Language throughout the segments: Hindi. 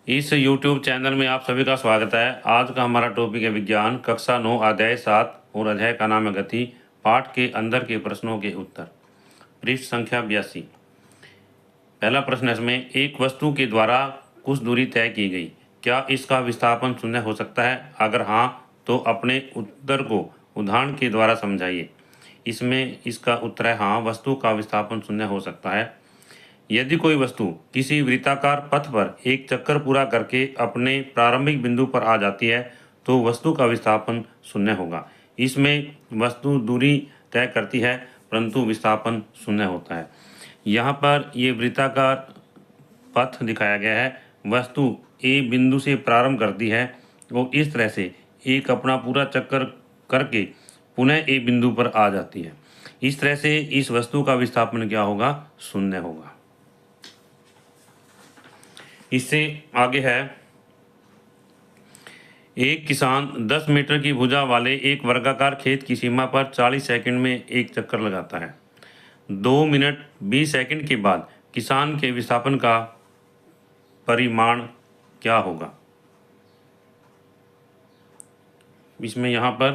इस YouTube चैनल में आप सभी का स्वागत है। आज का हमारा टॉपिक है विज्ञान, कक्षा 9 अध्याय 7 और अध्याय का नाम है गति। पाठ के अंदर के प्रश्नों के उत्तर। पृष्ठ संख्या 82। पहला प्रश्न है इसमें, एक वस्तु के द्वारा कुछ दूरी तय की गई, क्या इसका विस्थापन शून्य हो सकता है? अगर हाँ तो अपने उत्तर को उदाहरण के द्वारा समझाइए। इसमें इसका उत्तर है हाँ, वस्तु का विस्थापन शून्य हो सकता है। यदि कोई वस्तु किसी वृत्ताकार पथ पर एक चक्कर पूरा करके अपने प्रारंभिक बिंदु पर आ जाती है तो वस्तु का विस्थापन शून्य होगा। इसमें वस्तु दूरी तय करती है परंतु विस्थापन शून्य होता है। यहाँ पर ये वृत्ताकार पथ दिखाया गया है। वस्तु ए बिंदु से प्रारंभ करती है और इस तरह से एक अपना पूरा चक्कर करके पुनः ए बिंदु पर आ जाती है। इस तरह से इस वस्तु का विस्थापन क्या होगा? शून्य होगा। इससे आगे है, एक किसान 10 मीटर की भुजा वाले एक वर्गाकार खेत की सीमा पर 40 सेकंड में एक चक्कर लगाता है। 2 मिनट 20 सेकंड के बाद किसान के विस्थापन का परिमाण क्या होगा? इसमें यहाँ पर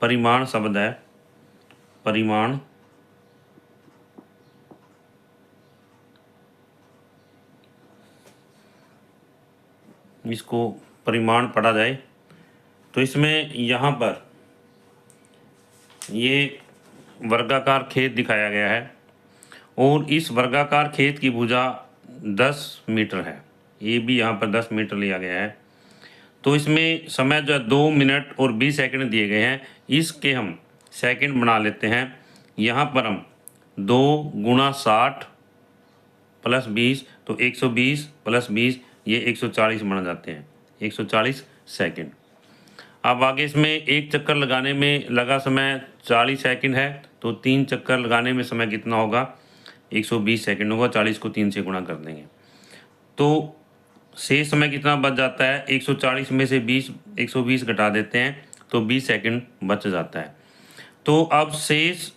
परिमाण शब्द है, परिमाण। इसको परिमाण पढ़ा जाए तो इसमें यहाँ पर ये वर्गाकार खेत दिखाया गया है और इस वर्गाकार खेत की भुजा 10 मीटर है। ये भी यहाँ पर 10 मीटर लिया गया है। तो इसमें समय जो है 2 मिनट और 20 सेकंड दिए गए हैं। इसके हम सेकंड बना लेते हैं। यहाँ पर हम 2 गुणा 60 प्लस 20 तो 120 प्लस 20 ये 140 बन जाते हैं, 140 सेकंड। अब आगे इसमें एक चक्कर लगाने में लगा समय 40 सेकंड है तो 3 चक्कर लगाने में समय कितना होगा? 120 सेकंड होगा। 40 को 3 से गुणा कर देंगे तो शेष समय कितना बच जाता है? 140 में से 120 घटा देते हैं तो 20 सेकंड बच जाता है। तो अब शेष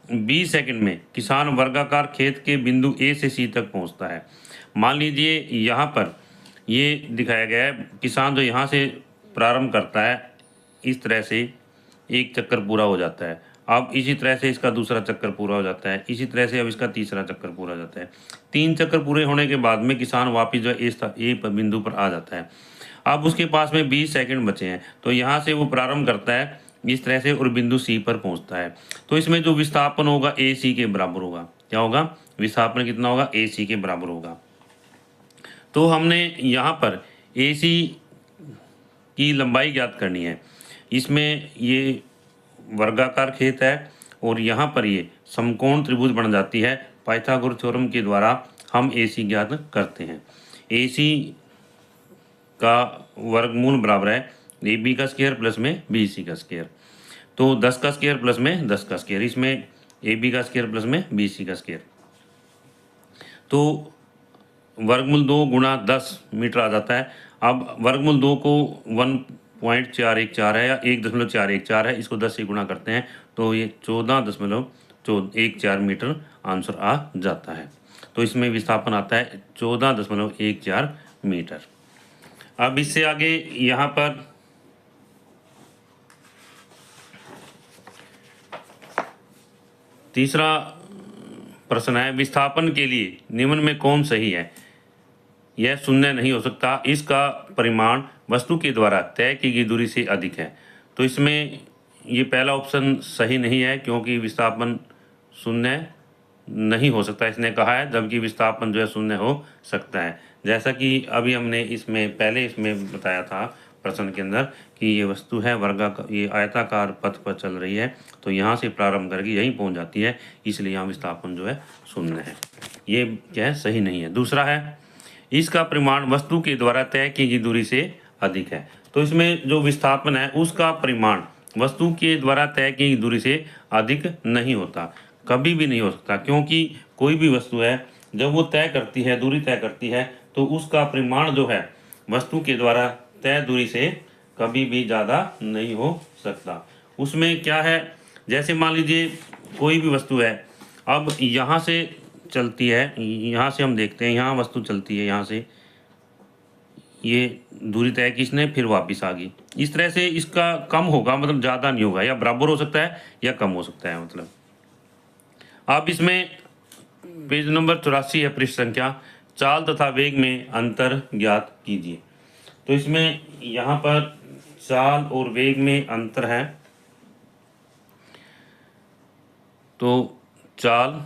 20 सेकंड में किसान वर्गाकार खेत के बिंदु ए से सी तक पहुंचता है। मान लीजिए यहाँ पर ये दिखाया गया है, किसान जो यहाँ से प्रारंभ करता है इस तरह से एक चक्कर पूरा हो जाता है। अब इसी तरह से इसका दूसरा चक्कर पूरा हो जाता है, इसी तरह से अब इसका तीसरा चक्कर पूरा हो जाता है। 3 चक्कर पूरे होने के बाद में किसान वापिस जो है ए बिंदु पर आ जाता है। अब उसके पास में 20 सेकंड बचे हैं तो यहाँ से वो प्रारंभ करता है इस तरह से और बिंदु सी पर पहुँचता है। तो इसमें जो विस्थापन होगा ए सी के बराबर होगा। क्या होगा? विस्थापन कितना होगा? ए सी के बराबर होगा। तो हमने यहाँ पर ए सी की लंबाई ज्ञात करनी है। इसमें ये वर्गाकार खेत है और यहाँ पर ये समकोण त्रिभुज बन जाती है। पाइथागोरस थ्योरम के द्वारा हम ए सी ज्ञात करते हैं। ए सी का वर्गमूल बराबर है ए बी का स्क्वायर प्लस में बी सी का स्क्वायर। तो 10 का स्क्वायर प्लस में 10 का स्क्वायर, इसमें ए बी का स्क्वायर प्लस में बी सी का स्क्वायर। तो वर्गमूल 2 गुणा 10 मीटर आ जाता है। अब वर्गमूल 2 को 1.414 है या 1.414 है, इसको 10 से गुणा करते हैं तो ये 14.14 मीटर आंसर आ जाता है। तो इसमें विस्थापन आता है 14.14 मीटर। अब इससे आगे यहाँ पर तीसरा प्रश्न है, विस्थापन के लिए निम्न में कौन सही है? यह शून्य नहीं हो सकता, इसका परिमाण वस्तु के द्वारा तय की गई दूरी से अधिक है। तो इसमें ये पहला ऑप्शन सही नहीं है क्योंकि विस्थापन शून्य नहीं हो सकता इसने कहा है, जबकि विस्थापन जो है शून्य हो सकता है। जैसा कि अभी हमने इसमें पहले इसमें बताया था प्रश्न के अंदर कि ये वस्तु है ये आयताकार पथ पर चल रही है तो यहाँ से प्रारंभ करके यहीं पहुँच जाती है, इसलिए यहाँ विस्थापन जो है शून्य है। ये क्या है? सही नहीं है। दूसरा है, इसका परिमाण वस्तु के द्वारा तय की गई दूरी से अधिक है। तो इसमें जो विस्थापन है उसका परिमाण वस्तु के द्वारा तय की गई दूरी से अधिक नहीं होता, कभी भी नहीं हो सकता, क्योंकि कोई भी वस्तु है जब वो तय करती है, दूरी तय करती है तो उसका परिमाण जो है वस्तु के द्वारा तय दूरी से कभी भी ज़्यादा नहीं हो सकता। उसमें क्या है, जैसे मान लीजिए कोई भी वस्तु है, अब यहाँ से चलती है, यहाँ से हम देखते हैं यहाँ वस्तु चलती है, यहाँ से ये दूरी तय की इसने, फिर वापस आ गई। इस तरह से इसका कम होगा, मतलब ज़्यादा नहीं होगा, या बराबर हो सकता है या कम हो सकता है। मतलब अब इसमें पेज नंबर 84 है, पृष्ठ संख्या, चाल तथा वेग में अंतर ज्ञात कीजिए। तो इसमें यहाँ पर चाल और वेग में अंतर है। तो चाल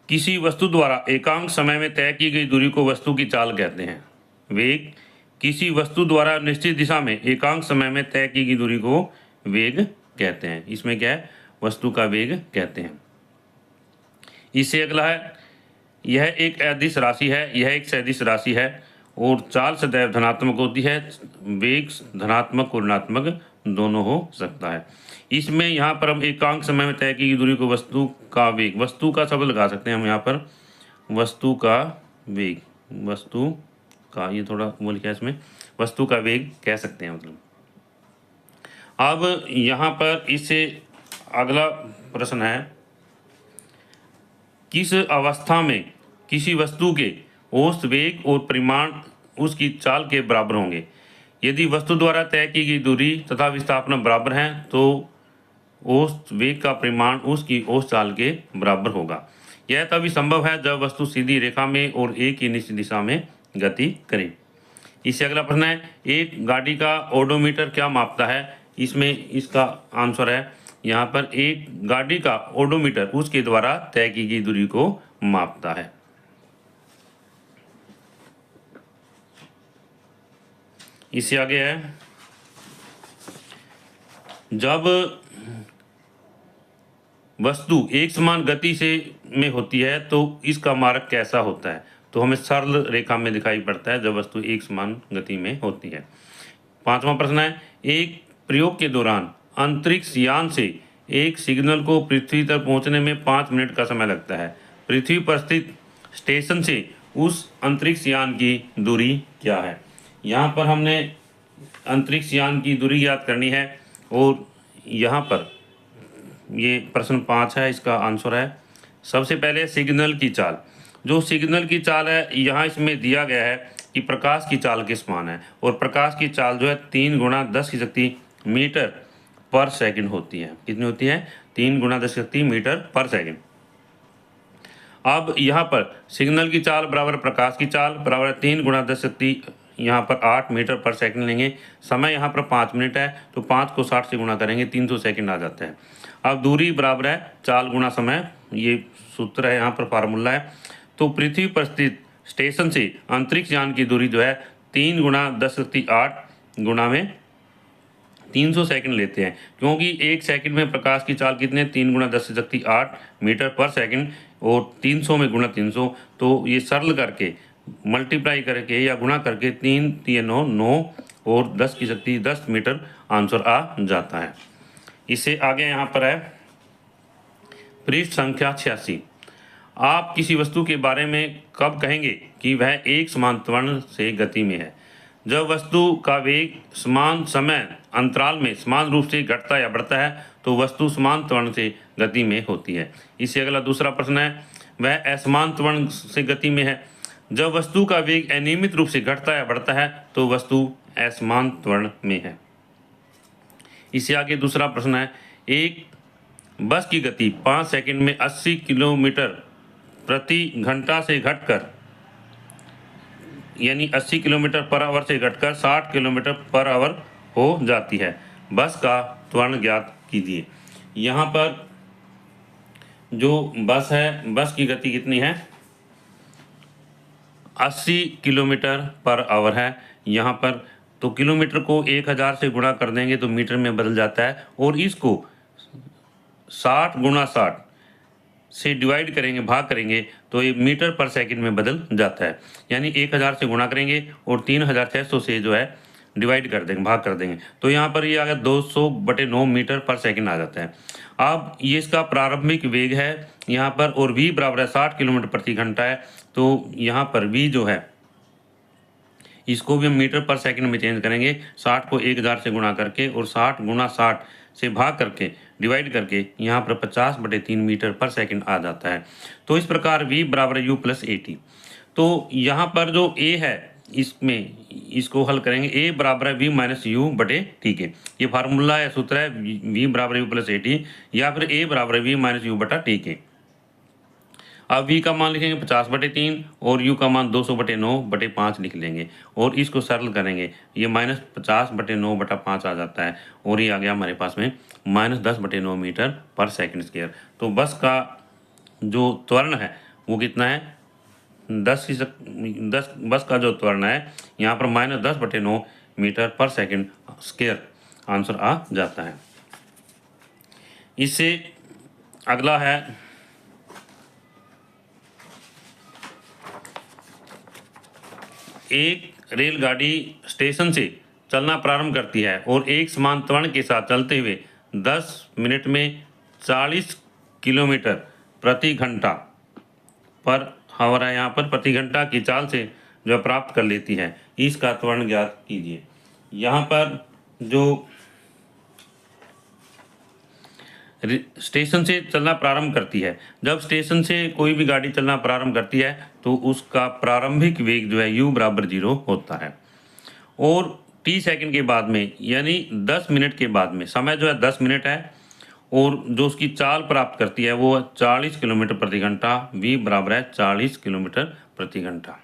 किसी वस्तु द्वारा एकांक समय में तय की गई दूरी को वस्तु की चाल कहते हैं। वेग किसी वस्तु द्वारा निश्चित दिशा में एकांक समय में तय की गई दूरी को वेग कहते हैं। इसमें क्या है, वस्तु का वेग कहते हैं। इससे अगला है, यह एक अदिश राशि है, यह एक सदिश राशि है और चाल सदैव धनात्मक होती है। वेग धनात्मक और ऋणात्मक दोनों हो सकता है। इसमें यहाँ पर हम एकांक समय में तय की गई दूरी को वस्तु का वेग, वस्तु का शब्द लगा सकते हैं हम यहाँ पर, वस्तु का वेग, वस्तु का, ये थोड़ा वो लिखा है इसमें, वस्तु का वेग कह सकते हैं। मतलब अब यहाँ पर इससे अगला प्रश्न है, किस अवस्था में किसी वस्तु के औसत वेग और परिमाण उसकी चाल के बराबर होंगे? यदि वस्तु द्वारा तय की गई दूरी तथा विस्थापन बराबर हैं तो औसत वेग का परिमाण उसकी औसत चाल के बराबर होगा। यह तभी संभव है जब वस्तु सीधी रेखा में और एक ही निश्चित दिशा में गति करे। इससे अगला प्रश्न है, एक गाड़ी का ओडोमीटर क्या मापता है? इसमें इसका आंसर है यहाँ पर, एक गाड़ी का ओडोमीटर उसके द्वारा तय की गई दूरी को मापता है। इससे आगे है, जब वस्तु एक समान गति से में होती है तो इसका मार्ग कैसा होता है? तो हमें सरल रेखा में दिखाई पड़ता है जब वस्तु एक समान गति में होती है। 5वां प्रश्न है, एक प्रयोग के दौरान अंतरिक्ष यान से एक सिग्नल को पृथ्वी तक पहुंचने में 5 मिनट का समय लगता है। पृथ्वी पर स्थित स्टेशन से उस अंतरिक्ष यान की दूरी क्या है? यहाँ पर हमने अंतरिक्ष यान की दूरी ज्ञात करनी है और यहाँ पर ये प्रश्न 5 है, इसका आंसर है, सबसे पहले सिग्नल की चाल। जो सिग्नल की चाल है, यहाँ इसमें दिया गया है कि प्रकाश की चाल के समान है और प्रकाश की चाल जो है 3 गुणा 10 की शक्ति मीटर पर सेकंड होती है। कितनी होती है? 3 गुणा 10 की शक्ति मीटर पर सेकंड। अब यहाँ पर सिग्नल की चाल बराबर प्रकाश की चाल बराबर 3 गुणा 10 शक्ति, यहाँ पर 8 मीटर पर सेकंड लेंगे। समय यहाँ पर 5 मिनट है तो 5 को 60 से गुणा करेंगे, 300 सेकंड आ जाता है। अब दूरी बराबर है चाल गुणा समय, ये सूत्र है, यहाँ पर फार्मूला है। तो पृथ्वी पर स्थित स्टेशन से अंतरिक्ष यान की दूरी जो है 3 गुणा 10 शक्ति 8 गुणा में 300 सेकंड लेते हैं, क्योंकि एक सेकंड में प्रकाश की चाल कितने, 3 गुणा 10 शक्ति 8 मीटर पर सेकंड और 300 में गुणा 300, तो ये सरल करके मल्टीप्लाई करके या गुणा करके 3 3 9 9 और 10 की शक्ति 10 मीटर आंसर आ जाता है। इससे आगे यहाँ पर है पृष्ठ संख्या 86, आप किसी वस्तु के बारे में कब कहेंगे कि वह एक समान त्वरण से गति में है? जब वस्तु का वेग समान समय अंतराल में समान रूप से घटता या बढ़ता है तो वस्तु समान त्वरण से गति में होती है। इससे अगला दूसरा प्रश्न है, वह असमान त्वरण से गति में है। जब वस्तु का वेग अनियमित रूप से घटता या बढ़ता है तो वस्तु असमान त्वरण में है। इससे आगे दूसरा प्रश्न है, एक बस की गति 5 सेकंड में 80 किलोमीटर प्रति घंटा से घटकर, यानी 80 किलोमीटर पर आवर से घटकर 60 किलोमीटर पर आवर हो जाती है। बस का त्वरण ज्ञात कीजिए। यहाँ पर जो बस है, बस की गति कितनी है? 80 किलोमीटर पर आवर है यहाँ पर। तो किलोमीटर को 1000 से गुणा कर देंगे तो मीटर में बदल जाता है और इसको 60 गुणा 60 से डिवाइड करेंगे, भाग करेंगे तो ये मीटर पर सेकंड में बदल जाता है। यानी 1000 से गुणा करेंगे और 3600 से जो है डिवाइड कर देंगे, भाग कर देंगे, तो यहाँ पर ये आ गया 200/9 मीटर पर सेकंड आ जाता है। अब ये इसका प्रारंभिक वेग है यहाँ पर और v बराबर है 60 किलोमीटर प्रति घंटा है। तो यहाँ पर v जो है इसको भी हम मीटर पर सेकंड में चेंज करेंगे, 60 को 1000 से गुणा करके और 60 गुणा 60 से भाग करके डिवाइड करके यहाँ पर 50/3 मीटर पर सेकंड आ जाता है। तो इस प्रकार v बराबर u प्लस ए टी। तो यहाँ पर जो a है इसमें इसको हल करेंगे, a बराबर है v माइनस यू बटे टी के। ये फार्मूला है, सूत्र है v बराबर u प्लस ए टी या फिर a बराबर v माइनस यू बटा टी के। अब v का मान लिखेंगे 50/3 और u का मान 200/9/5 लिख लेंगे और इसको सरल करेंगे। ये -50/9/5 आ जाता है और ये आ गया हमारे पास में -10/9 मीटर पर सेकंड स्क्वायर। तो बस का जो त्वरण है वो कितना है, 10 बस का जो त्वरण है यहाँ पर -10/9 मीटर पर सेकंड स्क्वायर आंसर आ जाता है। इससे अगला है एक रेलगाड़ी स्टेशन से चलना प्रारंभ करती है और एक समान त्वरण के साथ चलते हुए 10 मिनट में 40 किलोमीटर प्रति घंटा पर हमारा यहाँ पर प्रति घंटा की चाल से जो प्राप्त कर लेती है, इसका त्वरण ज्ञात कीजिए। यहाँ पर जो स्टेशन से चलना प्रारंभ करती है, जब स्टेशन से कोई भी गाड़ी चलना प्रारंभ करती है तो उसका प्रारंभिक वेग जो है u बराबर 0 होता है और t सेकंड के बाद में यानी 10 मिनट के बाद में समय जो है 10 मिनट है और जो उसकी चाल प्राप्त करती है वो 40 किलोमीटर प्रति घंटा, v बराबर है 40 किलोमीटर प्रति घंटा।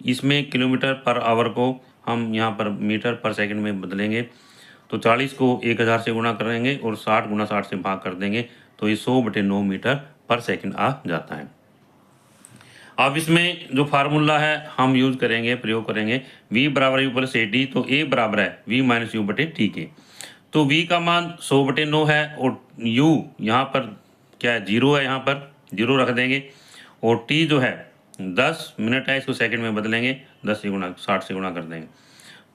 इसमें किलोमीटर पर आवर को हम यहाँ पर मीटर पर सेकंड में बदलेंगे तो 40 को 1000 से गुणा करेंगे और 60 × 60 से भाग कर देंगे तो ये 100/9 मीटर पर सेकंड आ जाता है। अब इसमें जो फार्मूला है हम यूज करेंगे, प्रयोग करेंगे v बराबर u प्लस ए टी, तो a बराबर है v माइनस यू बटे टी के। तो v का मान 100/9 है और u यहाँ पर क्या है 0 है, यहाँ पर 0 रख देंगे और t जो है 10 मिनट है, इसको सेकंड में बदलेंगे 10 से गुणा 60 से गुणा कर देंगे।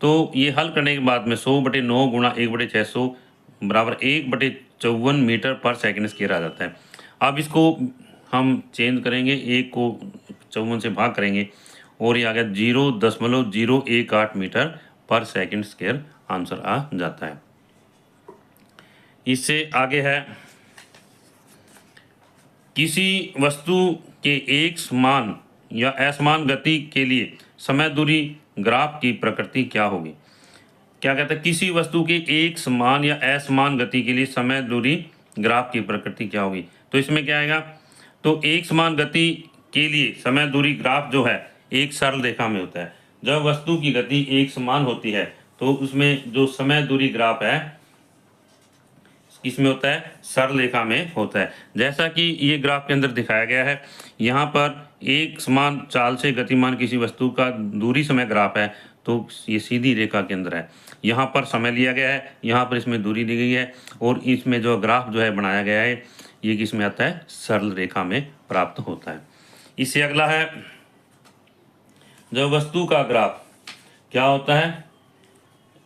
तो ये हल करने के बाद में 100/9 गुणा 1/600 बराबर 1/54 मीटर पर सेकंड स्क्वायर आ जाता है। अब इसको हम चेंज करेंगे, 1 को 54 से भाग करेंगे और ये आ गया 0.018 मीटर पर सेकंड स्क्वायर आंसर आ जाता है। इससे आगे है किसी वस्तु के एक समान या असमान गति के लिए समय दूरी ग्राफ की प्रकृति क्या होगी। क्या कहता है, किसी वस्तु के एक समान या असमान गति के लिए समय दूरी ग्राफ की प्रकृति क्या होगी। तो इसमें क्या आएगा, तो एक समान गति के लिए समय दूरी ग्राफ जो है एक सरल रेखा में होता है। जब वस्तु की गति एक समान होती है तो उसमें जो समय दूरी ग्राफ है इसमें होता है सरल रेखा में होता है। जैसा कि ये ग्राफ के अंदर दिखाया गया है, यहाँ पर एक समान चाल से गतिमान किसी वस्तु का दूरी समय ग्राफ है तो ये सीधी रेखा के अंदर है। यहाँ पर समय लिया गया है, यहाँ पर इसमें दूरी दी गई है और इसमें जो ग्राफ जो है बनाया गया है ये किस में आता है, सरल रेखा में प्राप्त होता है। इससे अगला है जब वस्तु का ग्राफ क्या होता है,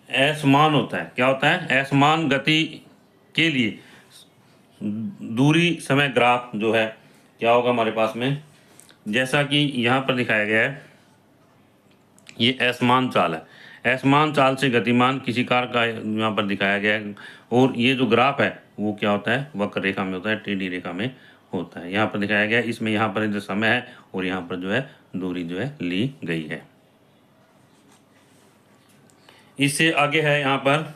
असमान होता है। क्या होता है, असमान गति के लिए दूरी समय ग्राफ जो है क्या होगा हमारे पास में, जैसा कि यहाँ पर दिखाया गया है ये असमान चाल है। असमान चाल से गतिमान किसी कार का यहाँ पर दिखाया गया है और ये जो ग्राफ है वो क्या होता है, वक्र रेखा में होता है, टेढ़ी रेखा में होता है। यहाँ पर दिखाया गया है, इसमें यहाँ पर जो समय है और यहाँ पर जो है दूरी जो है ली गई है। इससे आगे है यहाँ पर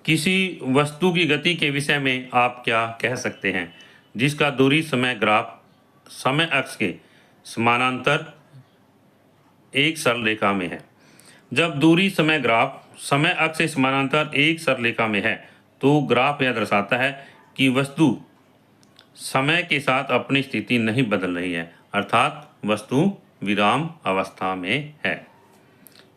किसी वस्तु की गति के विषय में आप क्या कह सकते हैं जिसका दूरी समय ग्राफ समय अक्ष के समानांतर एक सरल रेखा में है। जब दूरी समय ग्राफ समय अक्ष से समानांतर एक सरल रेखा में है तो ग्राफ यह दर्शाता है कि वस्तु समय के साथ अपनी स्थिति नहीं बदल रही है, अर्थात वस्तु विराम अवस्था में है।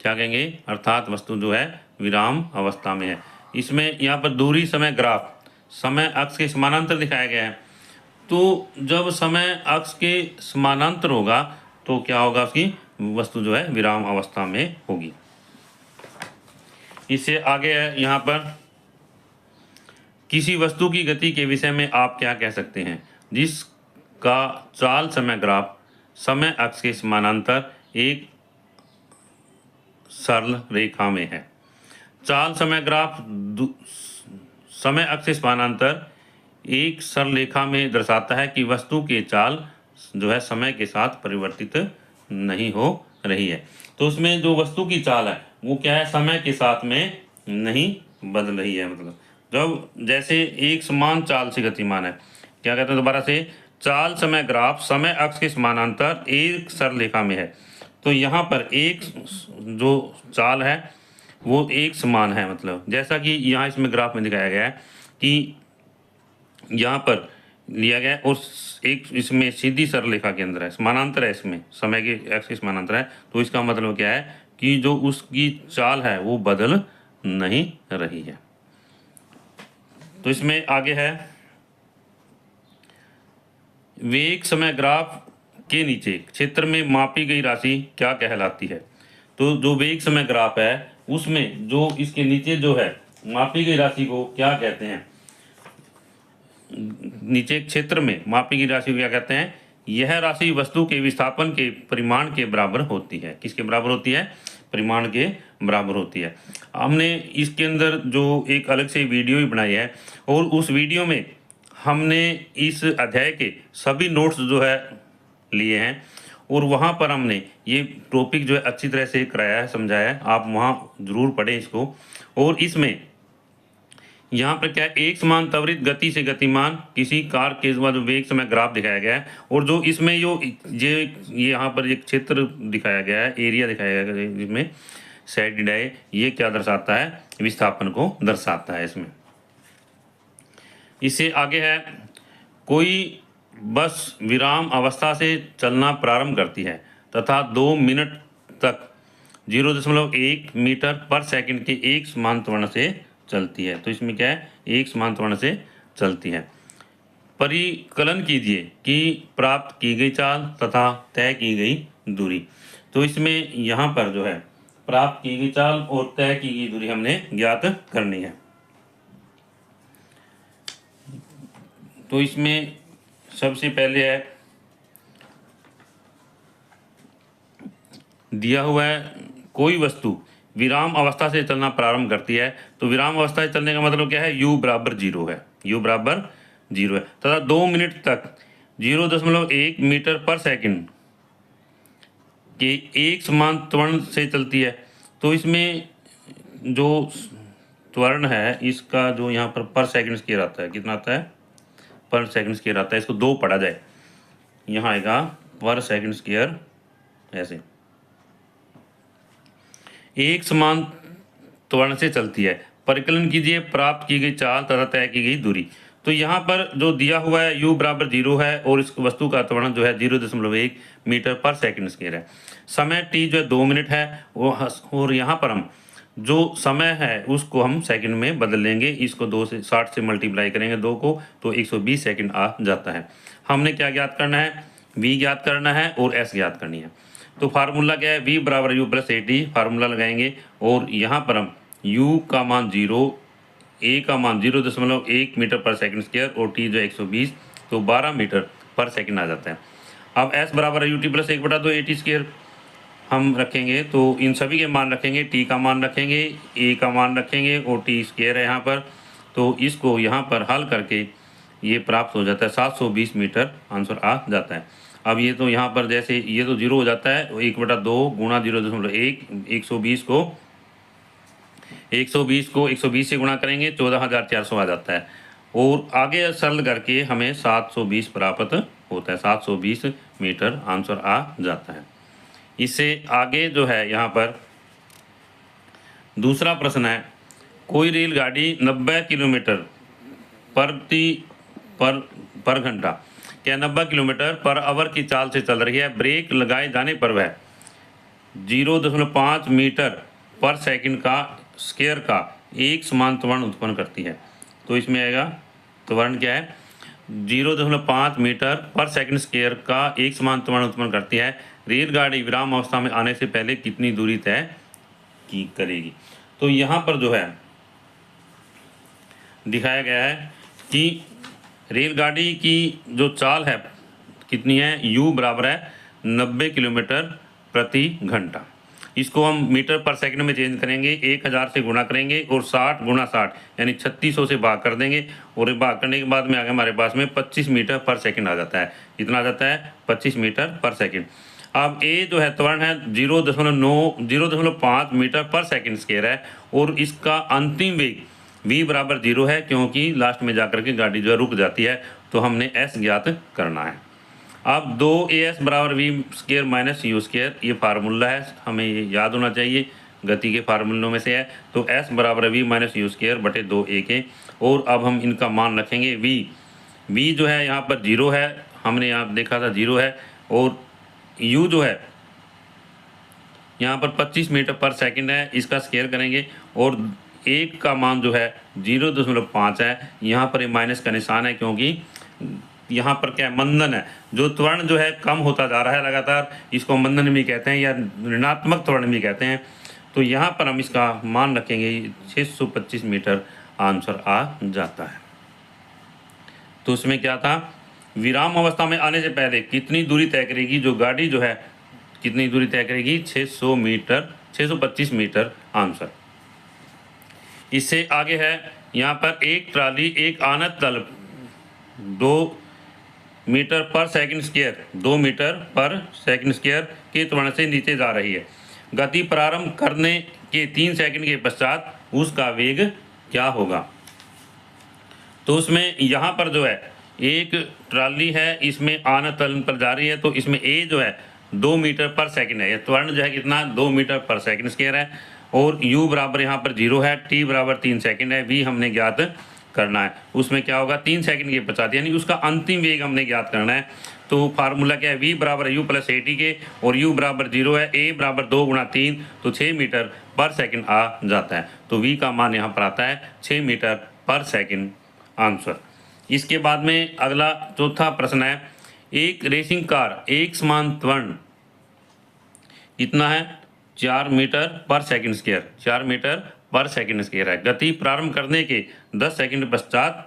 क्या कहेंगे, अर्थात वस्तु जो है विराम अवस्था में है। इसमें यहाँ पर दूरी समय ग्राफ समय अक्ष के समानांतर दिखाया गया है, तो जब समय अक्ष के समानांतर होगा तो क्या होगा, उसकी वस्तु जो है विराम अवस्था में होगी। इससे आगे है यहाँ पर किसी वस्तु की गति के विषय में आप क्या कह सकते हैं जिसका चाल समय ग्राफ समय अक्ष के समानांतर एक सरल रेखा में है। चाल समय ग्राफ समय अक्ष से समानांतर एक सरलरेखा में दर्शाता है कि वस्तु की चाल जो है समय के साथ परिवर्तित नहीं हो रही है। तो उसमें जो वस्तु की चाल है वो क्या है, समय के साथ में नहीं बदल रही है। मतलब जब जैसे एक समान चाल से गतिमान है, क्या कहते हैं दोबारा से, चाल समय ग्राफ समय अक्ष के समानांतर एक सरलरेखा में है। तो यहाँ पर एक जो चाल है वो एक समान है। मतलब जैसा कि यहाँ इसमें ग्राफ में दिखाया गया है कि यहाँ पर लिया गया है और एक इसमें सीधी सरलरेखा के अंदर है, समानांतर है, इसमें समय के एक्स के समानांतर है। तो इसका मतलब क्या है कि जो उसकी चाल है वो बदल नहीं रही है। तो इसमें आगे है, वेग समय ग्राफ के नीचे क्षेत्र में मापी गई राशि क्या कहलाती है। तो जो वेग समय ग्राफ है उसमें जो इसके नीचे जो है मापी गई राशि को क्या कहते हैं, नीचे क्षेत्र में मापी गई राशि को क्या कहते हैं, यह राशि वस्तु के विस्थापन के परिमाण के बराबर होती है। किसके बराबर होती है, परिमाण के बराबर होती है। हमने इसके अंदर जो एक अलग से वीडियो भी बनाई है और उस वीडियो में हमने इस अध्याय के सभी नोट्स जो है लिए हैं और वहाँ पर हमने ये टॉपिक जो है अच्छी तरह से कराया है, समझाया है। आप वहाँ ज़रूर पढ़ें इसको। और इसमें यहाँ पर क्या है, एक समान त्वरित गति से गतिमान किसी कार के बाद वेग समय ग्राफ दिखाया गया है। और जो इसमें ये यहाँ पर एक क्षेत्र दिखाया गया है, एरिया दिखाया गया है जिसमें साइड है, ये क्या दर्शाता है, विस्थापन को दर्शाता है इसमें। इससे आगे है, कोई बस विराम अवस्था से चलना प्रारंभ करती है तथा 2 मिनट तक 0.1 मीटर पर सेकंड के एक समान त्वरण से चलती है। तो इसमें क्या है, एक समान त्वरण से चलती है। परिकलन कीजिए कि प्राप्त की गई चाल तथा तय की गई दूरी। तो इसमें यहाँ पर जो है प्राप्त की गई चाल और तय की गई दूरी हमने ज्ञात करनी है। तो इसमें सबसे पहले है, दिया हुआ है कोई वस्तु विराम अवस्था से चलना प्रारंभ करती है। तो विराम अवस्था से चलने का मतलब क्या है, u बराबर 0 है, u बराबर 0 है तथा 2 मिनट तक 0.1 मीटर पर सेकंड के एक समान त्वरण से चलती है। तो इसमें जो त्वरण है इसका जो यहाँ पर सेकंड स्क्वायर आता है, कितना आता है, पर सेकंड स्क्वायर आता है। इसको 2 पढ़ा जाए, यहाँ आएगा पर सेकंड स्क्वायर, ऐसे एक समान त्वरण से चलती है। परिकलन कीजिए प्राप्त की गई चाल तथा तय की गई दूरी। तो यहाँ पर जो दिया हुआ है u बराबर 0 है और इस वस्तु का त्वरण जो है 0.1 मीटर पर सेकंड स्क्वायर है। समय t जो है 2 मिनट है और यहाँ पर हम जो समय है उसको हम सेकंड में बदल लेंगे। इसको 2 से 60 से मल्टीप्लाई करेंगे 2 को, तो 120 सेकंड आ जाता है। हमने क्या ज्ञात करना है, v ज्ञात करना है और s ज्ञात करनी है। तो फार्मूला क्या है, v बराबर u plus A T, formula लगाएंगे और यहाँ पर हम u का मान 0, a का मान 0.1 मीटर पर सेकंड स्क्वायर और t जो 120, तो 12 मीटर पर सेकंड आ जाता है। अब s बराबर है ut plus 1/2 A T square हम रखेंगे। तो इन सभी के मान रखेंगे, t का मान रखेंगे, a का मान रखेंगे और t स्क्वायर है यहाँ पर। तो इसको यहाँ पर हल करके ये प्राप्त हो जाता है, 720 मीटर आंसर आ जाता है। अब ये तो यहाँ पर जैसे ये तो 0 हो जाता है, 1/2 गुणा 0.1, 120 को 120 से गुणा करेंगे 14,400 आ जाता है। और आगे सरल करके हमें 720 प्राप्त होता है, 720 मीटर आंसर आ जाता है। इससे आगे जो है यहाँ पर दूसरा प्रश्न है, कोई रेलगाड़ी 90 किलोमीटर पर घंटा क्या 90 किलोमीटर पर आवर की चाल से चल रही है। ब्रेक लगाए जाने पर वह 0.5 मीटर पर सेकंड का स्क्वायर का एक समान त्वरण उत्पन्न करती है। तो इसमें आएगा त्वरण क्या है, 0.5 मीटर पर सेकंड स्क्वायर का एक समान त्वरण उत्पन्न करती है। रेलगाड़ी विराम अवस्था में आने से पहले कितनी दूरी तय की करेगी। तो यहाँ पर जो है दिखाया गया है कि रेलगाड़ी की जो चाल है कितनी है, u बराबर है 90 किलोमीटर प्रति घंटा। इसको हम मीटर पर सेकंड में चेंज करेंगे, 1000 से गुणा करेंगे और 60 गुणा 60 यानी 3600 से भाग कर देंगे और भाग करने के बाद में आगे हमारे पास में 25 मीटर पर सेकंड आ जाता है। कितना आ जाता है? 25 मीटर पर सेकंड। अब ए जो है त्वरण है 0.5 मीटर पर सेकंड स्क्वायर है और इसका अंतिम वेग v बराबर 0 है, क्योंकि लास्ट में जाकर के गाड़ी जो है रुक जाती है, तो हमने s ज्ञात करना है। अब 2as बराबर v square minus u square, ये फार्मूला है, हमें ये याद होना चाहिए, गति के फार्मूलों में से है। तो s बराबर वी माइनस यू स्क्वायर बटे 2a के, और अब हम इनका मान रखेंगे v जो है यहाँ पर 0 है, हमने यहाँ देखा था 0 है, और u जो है यहाँ पर 25 मीटर पर सेकंड है, इसका स्क्वायर करेंगे और 1 का मान जो है 0.5 है। यहाँ पर ये माइनस का निशान है, क्योंकि यहाँ पर क्या है? मंदन है। जो त्वरण जो है कम होता जा रहा है लगातार, इसको मंदन भी कहते हैं या ऋणात्मक त्वरण भी कहते हैं। तो यहाँ पर हम इसका मान रखेंगे 625 मीटर आंसर आ जाता है। तो उसमें क्या था? विराम अवस्था में आने से पहले कितनी दूरी तय करेगी जो गाड़ी जो है, कितनी दूरी तय करेगी? 625 मीटर आंसर। इससे आगे है यहाँ पर एक ट्राली एक आनत तल 2 मीटर पर सेकंड स्क्वायर 2 मीटर पर सेकंड स्क्वायर के त्वरण से नीचे जा रही है। गति प्रारंभ करने के 3 सेकंड के पश्चात उसका वेग क्या होगा? तो उसमें यहाँ पर जो है एक ट्राली है, इसमें आनत तल पर जा रही है, तो इसमें ए जो है 2 मीटर पर सेकंड है, यह त्वरण जो है कितना? 2 मीटर पर सेकंड स्क्वायर है, और u बराबर यहाँ पर 0 है, t बराबर 3 सेकंड है, v हमने ज्ञात करना है। उसमें क्या होगा? 3 सेकंड के पश्चात, यानी उसका अंतिम वेग हमने ज्ञात करना है। तो फार्मूला क्या है? v बराबर u प्लस at के, और u बराबर 0 है, a बराबर 2 गुणा 3, तो 6 मीटर पर सेकंड आ जाता है। तो v का मान यहाँ पर आता है 6 मीटर पर सेकंड आंसर। इसके बाद में अगला चौथा प्रश्न है, एक रेसिंग कार एक समान त्वरण कितना है? 4 मीटर पर सेकंड स्क्वायर, 4 मीटर पर सेकंड स्क्वायर है। गति प्रारंभ करने के 10 सेकंड पश्चात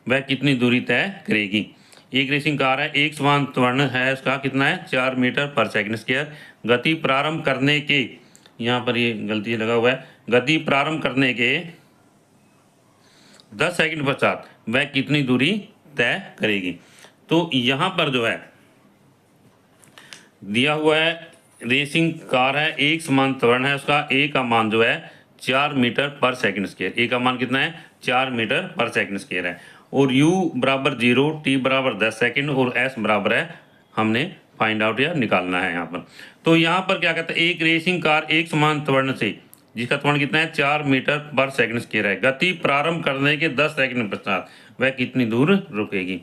वह कितनी दूरी तय करेगी? एक रेसिंग कार है, एक समान त्वरण है, उसका कितना है? 4 मीटर पर सेकंड स्क्वायर। गति प्रारंभ करने के, यहाँ पर ये गलती लगा हुआ है, गति प्रारंभ करने के 10 सेकंड पश्चात वह कितनी दूरी तय करेगी? तो यहाँ पर जो है दिया हुआ है रेसिंग कार है, एक समान त्वरण है, उसका ए का मान जो है 4 मीटर पर सेकंड स्क्वायर, ए का मान कितना है? 4 मीटर पर सेकंड स्क्वायर है, और u बराबर 0, t बराबर 10 सेकंड और s बराबर है, हमने फाइंड आउट या निकालना है यहाँ पर। तो यहाँ पर क्या कहते हैं? एक रेसिंग कार एक समान त्वरण से, जिसका त्वरण कितना है? 4 मीटर पर सेकंड स्क्वायर है, गति प्रारंभ करने के 10 सेकंड पश्चात वह कितनी दूर रुकेगी?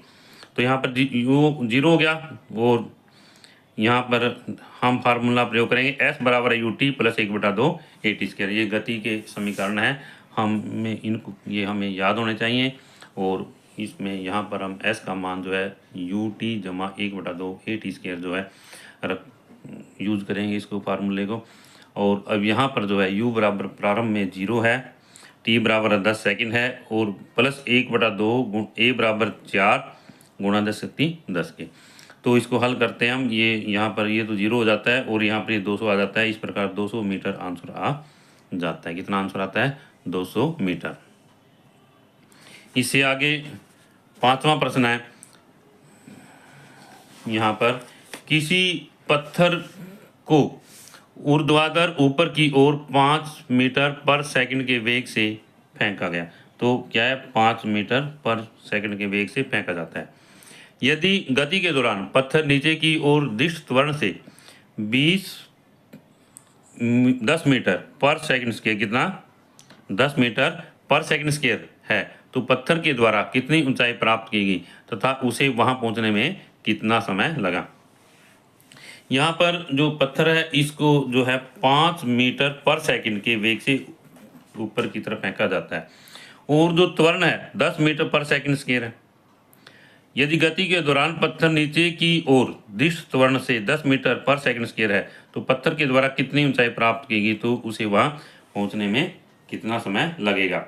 तो यहाँ पर u 0 हो गया, और यहाँ पर हम फार्मूला प्रयोग करेंगे, s बराबर है ut प्लस 1/2 at स्क्वायर। ये गति के समीकरण है, हमें इनको ये हमें याद होने चाहिए, और इसमें यहाँ पर हम s का मान जो है ut जमा 1/2 at स्क्वायर जो है यूज़ करेंगे इसको फार्मूले को। और अब यहाँ पर जो है u बराबर प्रारंभ में 0 है, t बराबर 10 सेकंड है, और प्लस 1/2 a बराबर 4 गुणा 10 शक्ति 10 के। तो इसको हल करते हैं हम, ये यहाँ पर ये तो 0 हो जाता है और यहाँ पर ये 200 आ जाता है। इस प्रकार 200 मीटर आंसर आ जाता है। कितना आंसर आता है? 200 मीटर। इससे आगे 5वां प्रश्न है, यहाँ पर किसी पत्थर को ऊर्ध्वाधर ऊपर की ओर 5 मीटर पर सेकंड के वेग से फेंका गया। तो क्या है? 5 मीटर पर सेकंड के वेग से फेंका जाता है। यदि गति के दौरान पत्थर नीचे की ओर दिश त्वरण से 10 मीटर पर सेकंड स्क्वायर, कितना? 10 मीटर पर सेकंड स्क्वायर है, तो पत्थर के द्वारा कितनी ऊंचाई प्राप्त की गई तथा उसे वहां पहुंचने में कितना समय लगा? यहाँ पर जो पत्थर है इसको जो है 5 मीटर पर सेकंड के वेग से ऊपर की तरफ फेंका जाता है, और जो त्वरण है 10 मीटर पर सेकंड स्क्वायर है। यदि गति के दौरान पत्थर नीचे की ओर दिश त्वरण से 10 मीटर पर सेकंड स्क्वायर है, तो पत्थर के द्वारा कितनी ऊंचाई प्राप्त की गई, तो उसे वहां पहुंचने में कितना समय लगेगा?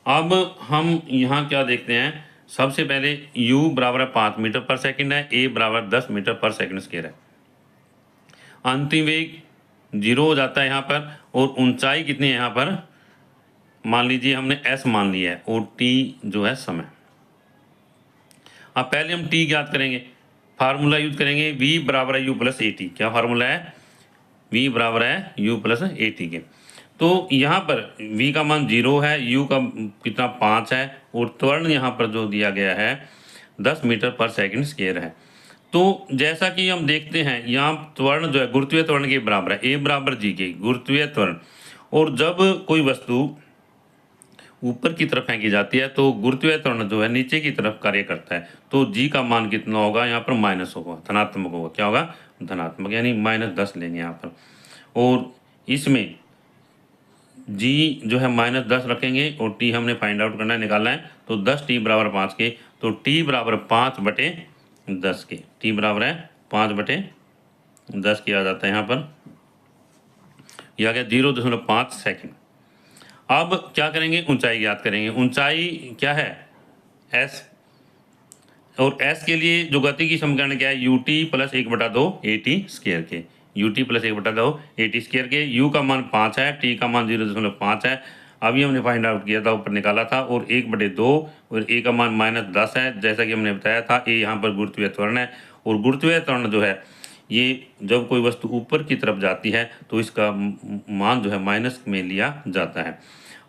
अब हम यहाँ क्या देखते हैं, सबसे पहले u बराबर 5 मीटर पर सेकंड है, a बराबर 10 मीटर पर सेकंड स्क्वायर है। अंतिम वेग जीरो हो जाता है यहाँ पर। और ऊंचाई कितनी है यहाँ पर, मान लीजिए हमने s मान लिया है और t जो है समय। अब पहले हम t ज्ञात करेंगे, फार्मूला यूज करेंगे v बराबर है u प्लस ए टी। क्या फार्मूला है, v बराबर है u प्लस ए टी के। तो यहाँ पर v का मान 0 है, u का कितना 5 है और त्वरण यहाँ पर जो दिया गया है 10 मीटर पर सेकंड स्क्वायर है। तो जैसा कि हम देखते हैं यहाँ त्वरण जो है गुरुत्वीय त्वरण के बराबर है, a बराबर g के गुरुत्वीय त्वरण। और जब कोई वस्तु ऊपर की तरफ फेंकी जाती है तो गुरुत्वीय त्वरण जो है नीचे की तरफ कार्य करता है। तो g का मान कितना होगा, यहाँ पर माइनस होगा, धनात्मक होगा। क्या होगा, धनात्मक, यानी -10 लेंगे यहाँ पर। और इसमें g जो है -10 रखेंगे और t हमने फाइंड आउट करना है, निकालना है। तो 10t बराबर 5 के, तो t बराबर 5/10 के, t बराबर है 5/10 के आ जाता है यहाँ पर। यह आ गया 0.5 सेकेंड। अब क्या करेंगे, ऊंचाई ज्ञात करेंगे। ऊंचाई क्या है, s, और s के लिए जो गति की समीकरण क्या है, ut प्लस 1/2 at स्क्वायर के, ut प्लस 1/2 at स्क्वायर के। u का मान 5 है, t का मान 0.5 है। अभी हमने फाइंड आउट किया था, ऊपर निकाला था। और 1/2 और a का मान -10 है, जैसा कि हमने बताया था। a यहाँ पर गुरुत्वीय त्वरण है और गुरुत्वीय त्वरण जो है ये जब कोई वस्तु ऊपर की तरफ जाती है तो इसका मान जो है माइनस में लिया जाता है।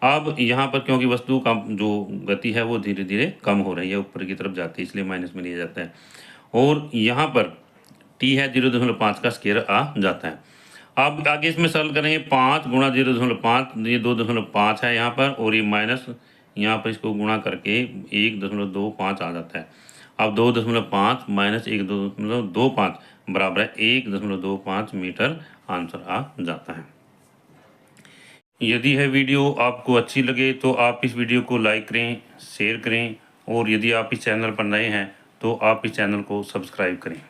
अब यहाँ पर क्योंकि वस्तु का जो गति है वो धीरे धीरे कम हो रही है, ऊपर की तरफ जाती है, इसलिए माइनस में लिया जाता है। और यहाँ पर t है 0.5 का स्क्वायर आ जाता है। अब आगे इसमें सरल करेंगे, 5 गुणा 0.5, ये 2.5 है यहाँ पर, और ये माइनस यहाँ पर इसको गुणा करके 1.25 आ जाता है। अब 2.5 माइनस 1.25 बराबर है 1.25 मीटर आंसर आ जाता है। यदि यह वीडियो आपको अच्छी लगे तो आप इस वीडियो को लाइक करें, शेयर करें, और यदि आप इस चैनल पर नए हैं तो आप इस चैनल को सब्सक्राइब करें।